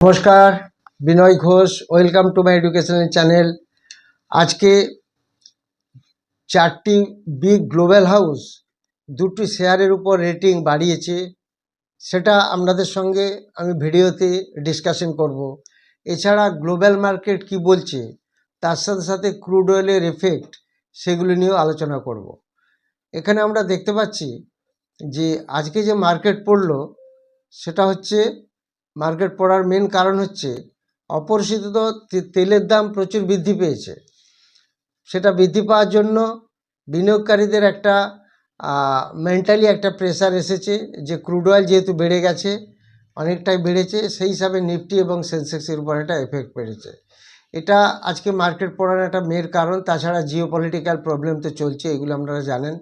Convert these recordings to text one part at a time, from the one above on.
নমস্কার, Binoy Ghosh. Welcome to my educational channel. আজকে চারটি বিগ গ্লোবাল হাউস দুটি শেয়ারের উপর রেটিং বাড়িয়েছে, সেটা আপনাদের সঙ্গে আমি ভিডিওতে ডিসকাশন করব। এছাড়া গ্লোবাল মার্কেট কি বলছে, তার সাথে সাথে ক্রুড অয়েলের এফেক্ট, সেগুলি নিয়েও আলোচনা করব। এখানে আমরা দেখতে পাচ্ছি যে আজকে যে মার্কেট পড়লো, সেটা হচ্ছে মার্কেট পড়ার মেন কারণ হচ্ছে অপরিশোধিত তেলের দাম প্রচুর বৃদ্ধি পেয়েছে। সেটা বৃদ্ধি পাওয়ার জন্য বিনিয়োগকারীদের একটা মেন্টালি একটা প্রেসার এসেছে যে ক্রুড অয়েল যেহেতু বেড়ে গেছে, অনেকটাই বেড়েছে, সেই হিসাবে নিফটি এবং সেন্সেক্সের উপর একটা এফেক্ট পড়েছে। এটা আজকে মার্কেট পড়ার একটা মেন কারণ। তাছাড়া জিও পলিটিক্যাল প্রবলেম তো চলছে, এগুলো আপনারা জানেন।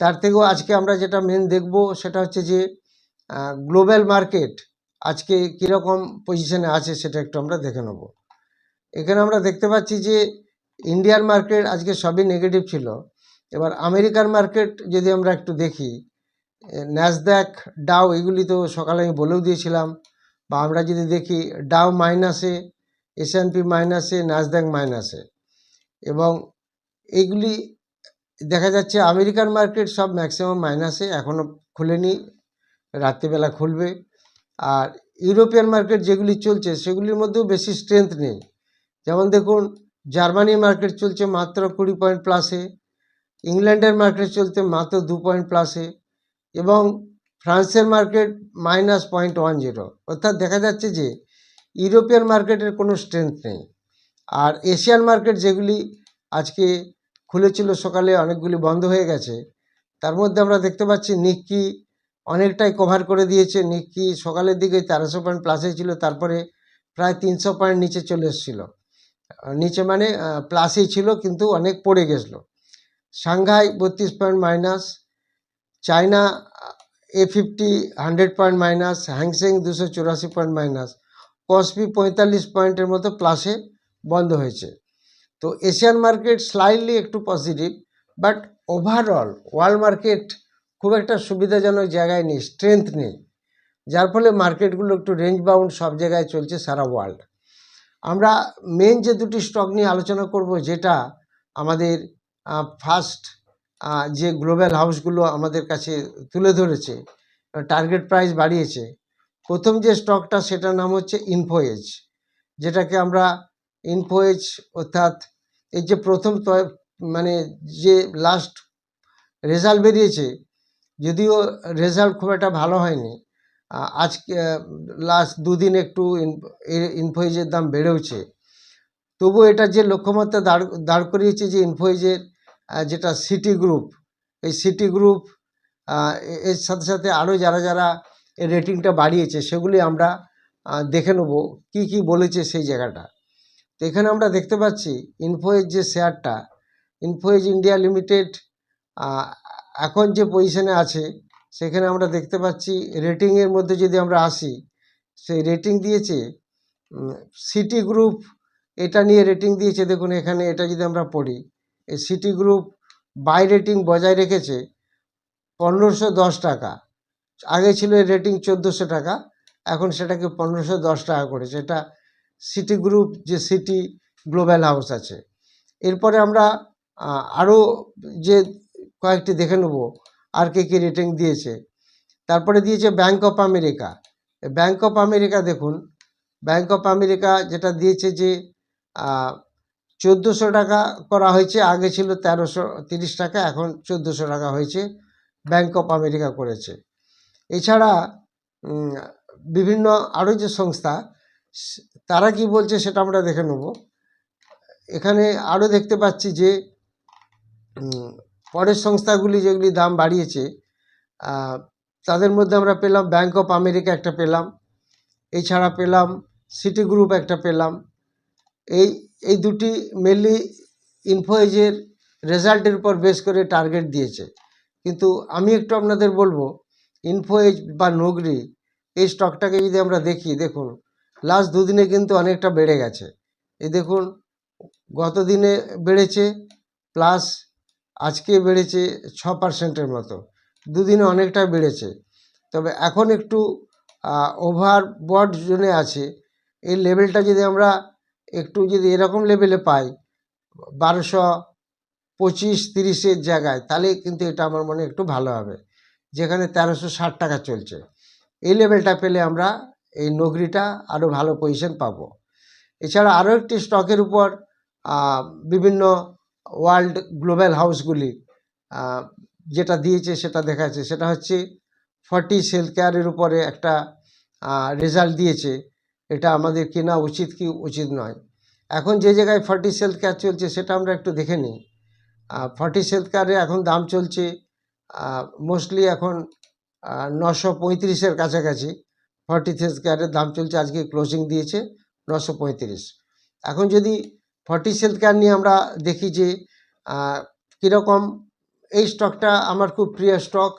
তার থেকেও আজকে আমরা যেটা মেন দেখব সেটা হচ্ছে যে গ্লোবাল মার্কেট আজকে কীরকম পজিশনে আছে সেটা একটু আমরা দেখে নেব। এখানে আমরা দেখতে পাচ্ছি যে ইন্ডিয়ান মার্কেট আজকে সবই নেগেটিভ ছিল। এবার আমেরিকার মার্কেট যদি আমরা একটু দেখি, ন্যাসড্যাক, ডাও, এগুলি তো সকালে আমি বলেও দিয়েছিলাম। বা আমরা যদি দেখি ডাও মাইনাসে, S&P মাইনাসে, ন্যাসড্যাক মাইনাসে, এবং এইগুলি দেখা যাচ্ছে আমেরিকান মার্কেট সব ম্যাক্সিমাম মাইনাসে, এখনও খুলেনি, রাত্রিবেলা খুলবে। আর ইউরোপিয়ান মার্কেট যেগুলি চলছে সেগুলির মধ্যেও বেশি স্ট্রেংথ নেই। যেমন দেখুন, জার্মানির মার্কেট চলছে মাত্র 20 পয়েন্ট প্লাসে, ইংল্যান্ডের মার্কেট চলছে মাত্র 2 পয়েন্ট প্লাসে, এবং ফ্রান্সের মার্কেট -0.10। অর্থাৎ দেখা যাচ্ছে যে ইউরোপিয়ান মার্কেটের কোনো স্ট্রেংথ নেই। আর এশিয়ান মার্কেট যেগুলি আজকে খুলেছিল সকালে, অনেকগুলি বন্ধ হয়ে গেছে। তার মধ্যে আমরা দেখতে পাচ্ছি নিক্কি অনেকটাই কভার করে দিয়েছে। নিক্কি সকালের দিকে 1300 পয়েন্ট প্লাসে ছিল, তারপরে প্রায় 300 পয়েন্ট নিচে চলে এসেছিল। নিচে মানে প্লাসেই ছিল, কিন্তু অনেক পড়ে গেছিলো। Shanghai 32 point minus, China A50 100 point minus, Hang Seng 284 point minus, কসপি 45 পয়েন্টের মতো প্লাসে বন্ধ হয়েছে। তো এশিয়ান মার্কেট স্লাইটলি একটু positive, but overall world market খুব একটা সুবিধাজনক জায়গায় নেই, স্ট্রেংথ নেই, যার ফলে মার্কেটগুলো একটু রেঞ্জ বাউন্ড সব জায়গায় চলছে সারা ওয়ার্ল্ড। আমরা মেন যে দুটি স্টক নিয়ে আলোচনা করব, যেটা আমাদের ফার্স্ট যে গ্লোবাল হাউসগুলো আমাদের কাছে তুলে ধরেছে, টার্গেট প্রাইস বাড়িয়েছে। প্রথম যে স্টকটা সেটার নাম হচ্ছে ইনফো এজ, যেটাকে আমরা ইনফো এজ অর্থাৎ এই যে প্রথম মানে যে লাস্ট রেজাল্ট বেরিয়েছে, যদিও রেজাল্ট খুব একটা ভালো হয়নি, আজকে লাস্ট দুদিন একটু ইনফো এজের দাম বেড়েওছে, তবু এটা যে লক্ষ্যমাত্রা দাঁড় করিয়েছে যে ইনফো এজের যেটা সিটি গ্রুপ, এই সিটি গ্রুপ এর সাথে সাথে আরও যারা যারা এই রেটিংটা বাড়িয়েছে সেগুলি আমরা দেখে নেব কি কি বলেছে সেই জায়গাটা। তো এখানে আমরা দেখতে পাচ্ছি ইনফো এজ যে শেয়ারটা, ইনফো এজ ইন্ডিয়া লিমিটেড এখন যে পজিশনে আছে, সেখানে আমরা দেখতে পাচ্ছি রেটিংয়ের মধ্যে যদি আমরা আসি, সেই রেটিং দিয়েছে সিটি গ্রুপ, এটা নিয়ে রেটিং দিয়েছে। দেখুন এখানে এটা যদি আমরা পড়ি, এই সিটি গ্রুপ বাই রেটিং বজায় রেখেছে 1510 টাকা। আগে ছিল এই রেটিং 1400 টাকা, এখন সেটাকে 1510 টাকা করেছে। এটা সিটি গ্রুপ যে সিটি গ্লোবাল হাউস আছে। এরপরে আমরা আরও যে কয়েকটি দেখে নেব আর কে কী রেটিং দিয়েছে। তারপরে দিয়েছে bank of America. Bank of America দেখুন, ব্যাঙ্ক অফ আমেরিকা যেটা দিয়েছে যে 1400 টাকা করা হয়েছে, আগে ছিল 1330 টাকা, এখন 1400 টাকা হয়েছে, ব্যাঙ্ক অফ আমেরিকা করেছে। এছাড়া বিভিন্ন আরও যে সংস্থা, তারা কি বলছে সেটা আমরা দেখে নেব। এখানে আরও দেখতে পাচ্ছি যে পরের সংস্থাগুলি যেগুলি দাম বাড়িয়েছে, তাদের মধ্যে আমরা পেলাম ব্যাঙ্ক অফ আমেরিকা একটা পেলাম, এছাড়া পেলাম সিটি গ্রুপ একটা পেলাম। এই দুটি মেনলি ইনফো এজের রেজাল্টের উপর বেস করে টার্গেট দিয়েছে। কিন্তু আমি একটু আপনাদের বলবো, ইনফো এজ বা নগরি, এই স্টকটাকে যদি আমরা দেখি, দেখুন লাস্ট দুদিনে কিন্তু অনেকটা বেড়ে গেছে। এই দেখুন গত দিনে বেড়েছে, প্লাস আজকে বেড়েছে 6%-এর মতো, দুদিনে অনেকটা বেড়েছে। তবে এখন একটু ওভারবট জোনে আছে, এই লেভেলটা যদি আমরা একটু যদি এরকম লেভেলে পাই 1225-30-এর জায়গায়, তাহলে কিন্তু এটা আমার মনে একটু ভালো হবে, যেখানে 1360 টাকা চলছে। এই লেভেলটা পেলে আমরা এই নগরিটা আরও ভালো পজিশন পাবো। এছাড়া আরও একটি স্টকের উপর বিভিন্ন ওয়ার্ল্ড গ্লোবাল হাউসগুলি যেটা দিয়েছে সেটা দেখাচ্ছে, সেটা হচ্ছে ফর্টিস হেলথ কেয়ারের উপরে একটা রেজাল্ট দিয়েছে। এটা আমাদের কেনা উচিত কি উচিত নয়। এখন যে জায়গায় ফর্টিস হেলথ কেয়ার চলছে সেটা আমরা একটু দেখে নিই। ফর্টিস হেলথ কেয়ারে এখন দাম চলছে মোস্টলি এখন 935-এর কাছাকাছি। ফর্টিস হেলথ কেয়ারের দাম চলছে, আজকে ক্লোজিং দিয়েছে 935। এখন যদি ফর্টিস হেলথ কেয়ার নিয়ে আমরা দেখি যে কীরকম, এই স্টকটা আমার খুব প্রিয় স্টক।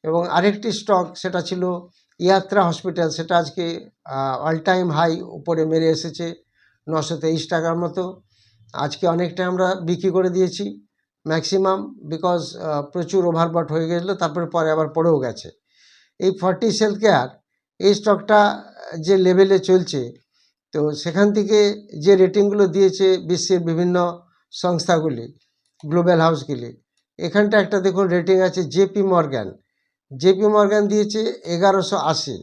এবং আরেকটি স্টক সেটা ছিল ইয়াত্রা হসপিটাল, সেটা আজকে অল টাইম হাই উপরে মেরে এসেছে 923 টাকার মতো। আজকে অনেকটা আমরা বিক্রি করে দিয়েছি ম্যাক্সিমাম, বিকজ প্রচুর ওভারবট হয়ে গেছিলো, তারপরে পরে আবার পড়েও গেছে। এই ফর্টিস হেলথ কেয়ার এই স্টকটা যে লেভেলে চলছে, তো সেখান থেকে যে রেটিংগুলো দিয়েছে বিশ্বের বিভিন্ন সংস্থাগুলি, গ্লোবাল হাউসগুলি, এখানটা একটা দেখুন রেটিং আছে জেপি মর্গ্যান দিয়েছে 1180,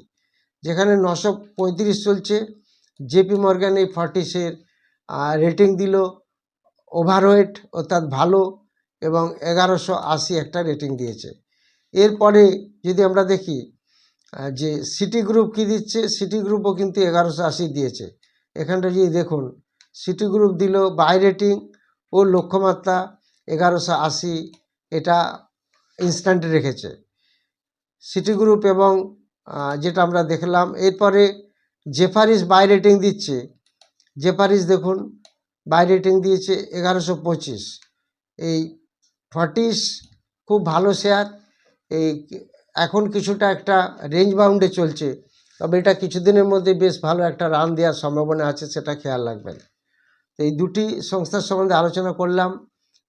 যেখানে 935 চলছে। জেপি মর্গ্যান এই ফর্টিসের রেটিং দিল ওভারওয়েট অর্থাৎ ভালো, এবং 1180 একটা রেটিং দিয়েছে। এরপরে যদি আমরা দেখি যে সিটি গ্রুপ কী দিচ্ছে, সিটি গ্রুপও কিন্তু 1180 দিয়েছে। এখানটা যদি দেখুন, সিটি গ্রুপ দিল বাই রেটিং ও লক্ষ্যমাত্রা 1180, এটা ইনস্ট্যান্টে রেখেছে সিটি গ্রুপ। এবং যেটা আমরা দেখলাম, এরপরে জেফারিস বাই রেটিং দিচ্ছে। জেফারিস দেখুন বাই রেটিং দিয়েছে 1125। এই ফর্টিস খুব ভালো শেয়ার, এই এখন কিছুটা একটা রেঞ্জ বাউন্ডে চলছে, তবে এটা কিছুদিনের মধ্যে বেশ ভালো একটা রান দেওয়ার সম্ভাবনা আছে, সেটা খেয়াল রাখবেন। তো এই দুটি সংস্থার সম্বন্ধে আলোচনা করলাম,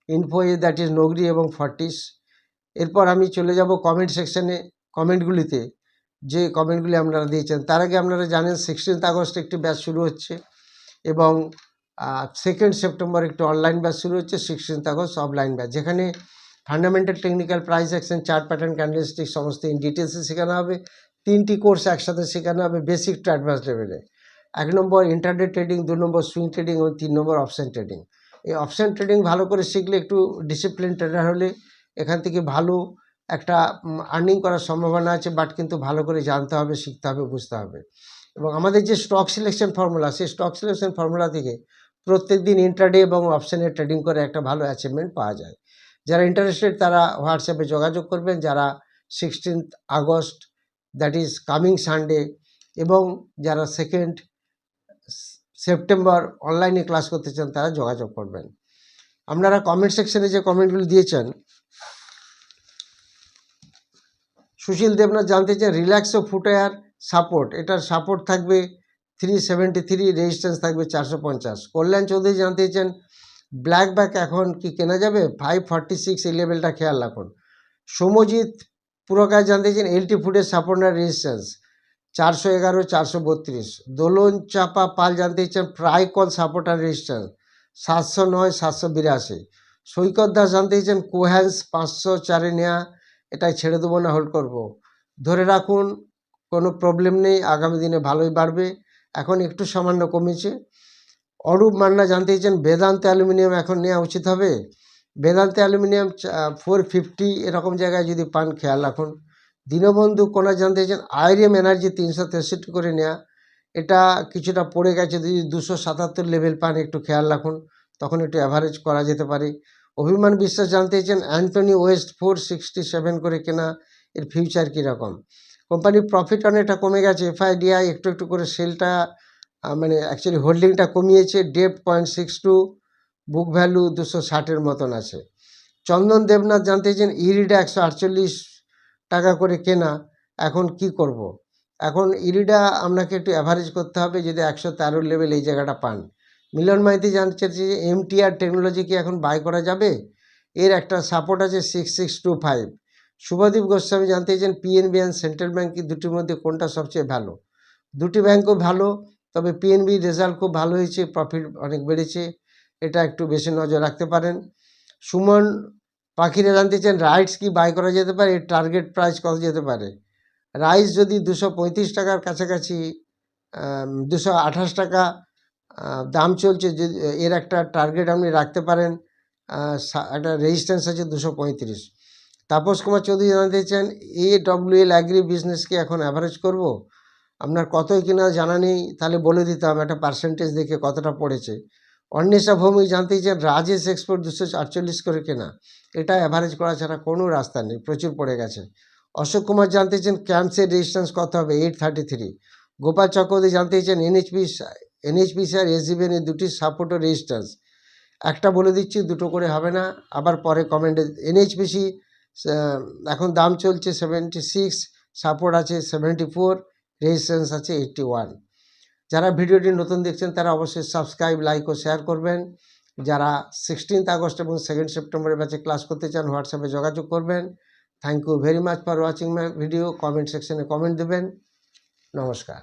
ইনফোএ, দ্যাট ইজ নগরি এবং ফর্টিস। এরপর আমি চলে যাব কমেন্ট সেকশানে, কমেন্টগুলিতে যে কমেন্টগুলি আপনারা দিয়েছেন। তার আগে আপনারা জানেন 16 আগস্ট একটি ব্যাচ শুরু হচ্ছে, এবং 2 সেপ্টেম্বর একটি অনলাইন ব্যাচ শুরু হচ্ছে, 16 আগস্ট অফলাইন ব্যাচ, যেখানে fundamental, technical, price action, chart pattern, candlestick সমস্ত ইন ডিটেলসে শেখানো হবে। 3টি কোর্স একসাথে শেখানো হবে বেসিক টু অ্যাডভান্স লেভেলে। 1 নম্বর ইন্টারডে ট্রেডিং, 2 নম্বর সুইং ট্রেডিং এবং 3 নম্বর অপশন ট্রেডিং। এই অপশন ট্রেডিং ভালো করে শিখলে, একটু ডিসিপ্লিন ট্রেডার হলে এখান থেকে ভালো একটা আর্নিং করার সম্ভাবনা আছে, বাট কিন্তু ভালো করে জানতে হবে, শিখতে হবে, বুঝতে হবে। এবং আমাদের যে স্টক সিলেকশন ফর্মুলা, সেই স্টক সিলেকশন ফর্মুলা থেকে প্রত্যেক দিন ইন্ট্রাডে এবং অপশানে ট্রেডিং করে একটা ভালো অ্যাচিভমেন্ট পাওয়া যায়। যারা ইন্টারেস্টেড তারা হোয়াটসঅ্যাপে যোগাযোগ করবেন। যারা 16 August, that is coming Sunday, এবং যারা 2 সেপ্টেম্বর অনলাইনে ক্লাস করতে চান তারা যোগাযোগ করবেন। আপনারা কমেন্ট সেকশনে যে কমেন্টগুলো দিয়েছেন, সুশীল দেবনাথ জানতে চান রিল্যাক্সো ফুটওয়্যার সাপোর্ট, এটার সাপোর্ট থাকবে 373, রেজিস্ট্যান্স থাকবে 450। কল্যাণ চৌধুরী জানতে চান ব্ল্যাক ব্যাক এখন কি কেনা যাবে, 546 এই লেভেলটা খেয়াল রাখুন। সৌম্যজিৎ পুরকার জানতে চান এলটি ফুডের সাপোর্ট আর রেজিস্ট্যান্স 411, 432। দোলন চাপা পাল জানতে চান প্রায় কল সাপোর্ট আর রেজিস্ট্যান্স 709, 782। সৈকত দাস জানতে চান কোহ্যান্স 504-এ নেওয়া, এটাই ছেড়ে দেবো না হোল্ড করব? ধরে রাখুন, কোনো প্রবলেম নেই, আগামী দিনে ভালোই বাড়বে, এখন একটু সামান্য কমেছে। অরূপ মান্না জানতে চান বেদান্ত অ্যালুমিনিয়াম এখন নেওয়া উচিত হবে? বেদান্ত অ্যালুমিনিয়াম 450 এরকম জায়গায় যদি পান খেয়াল রাখুন। দীনবন্ধু কোনা জানতে চান আইরিএম এনার্জি 363 করে নেওয়া, এটা কিছুটা পড়ে গেছে, যদি 277 লেভেল পান একটু খেয়াল রাখুন, তখন একটু অ্যাভারেজ করা যেতে পারে। অভিমান বিশ্বাস জানতে চান অ্যান্থনি ওয়েস্ট 467 করে কেনা, এর ফিউচার কীরকম? কোম্পানির প্রফিট অনেকটা কমে গেছে, এফআইডিআই একটু একটু করে সেলটা মানে অ্যাকচুয়ালি হোল্ডিংটা কমিয়েছে, ডেপ্ট 0.62, বুক ভ্যালু 260-এর মতন আছে। চন্দন দেবনাথ জানতে চান ইরিডা 148 টাকা করে কেনা, এখন কি করব? এখন ইরিডা আপনাকে একটু অ্যাভারেজ করতে হবে, যদি 113 লেভেল এই জায়গাটা পান। মিলন মাইতি জানতে চাইছে যে এমটিআর টেকনোলজি কি এখন বাই করা যাবে, এর একটা সাপোর্ট আছে 6625। শুভদীপ গোস্বামী জানতে চান পিএনবি অ্যান্ড সেন্ট্রাল ব্যাঙ্ক কি দুটির মধ্যে কোনটা সবচেয়ে ভালো? দুটি ব্যাঙ্কও ভালো, তবে পিএনবি রেজাল্ট খুব ভালো হয়েছে, প্রফিট অনেক বেড়েছে, এটা একটু বেশি নজর রাখতে পারেন। সুমন পাখিরা জানতে চান রাইটস কি বাই করা যেতে পারে, এর টার্গেট প্রাইস কত যেতে পারে। রাইস যদি 235 টাকার কাছাকাছি, 228 টাকা দাম চলছে, যদি এর একটা টার্গেট আপনি রাখতে পারেন, একটা রেজিস্ট্যান্স আছে 235। তাপস কুমার চৌধুরী জানতে চান AWL অ্যাগ্রি বিজনেসকে এখন অ্যাভারেজ করব, আপনার কতই কিনা জানা নেই, তাহলে বলে দিতাম একটা পার্সেন্টেজ দেখে কতটা পড়েছে। অন্বেষা ভৌমিক জানতে চান রাজেশ এক্সপোর্ট 248 করে কেনা, এটা অ্যাভারেজ করা ছাড়া কোনো রাস্তা নেই, প্রচুর পড়ে গেছে। অশোক কুমার জানতে চান ক্যাম্পসের রেজিস্ট্যান্স কত হবে, 833। গোপাল চক্রবর্তী জানতে চান NHPC আর SGBN এই দুটি সাপোর্ট ও রেজিস্ট্যান্স, একটা বলে দিচ্ছি, দুটো করে হবে না, আবার পরে কমেন্টে। NHPC এখন দাম চলছে 76, সাপোর্ট আছে 74, রেজিস্ট্যান্স আছে 81। যারা ভিডিওটি নতুন দেখছেন তারা অবশ্যই সাবস্ক্রাইব, লাইক ও শেয়ার করবেন। যারা 16 আগস্ট এবং 2 সেপ্টেম্বরের ব্যাচে ক্লাস করতে চান হোয়াটসঅ্যাপে যোগাযোগ করবেন। Thank you very much for watching my video. Comment সেকশনে কমেন্ট দেবেন। নমস্কার।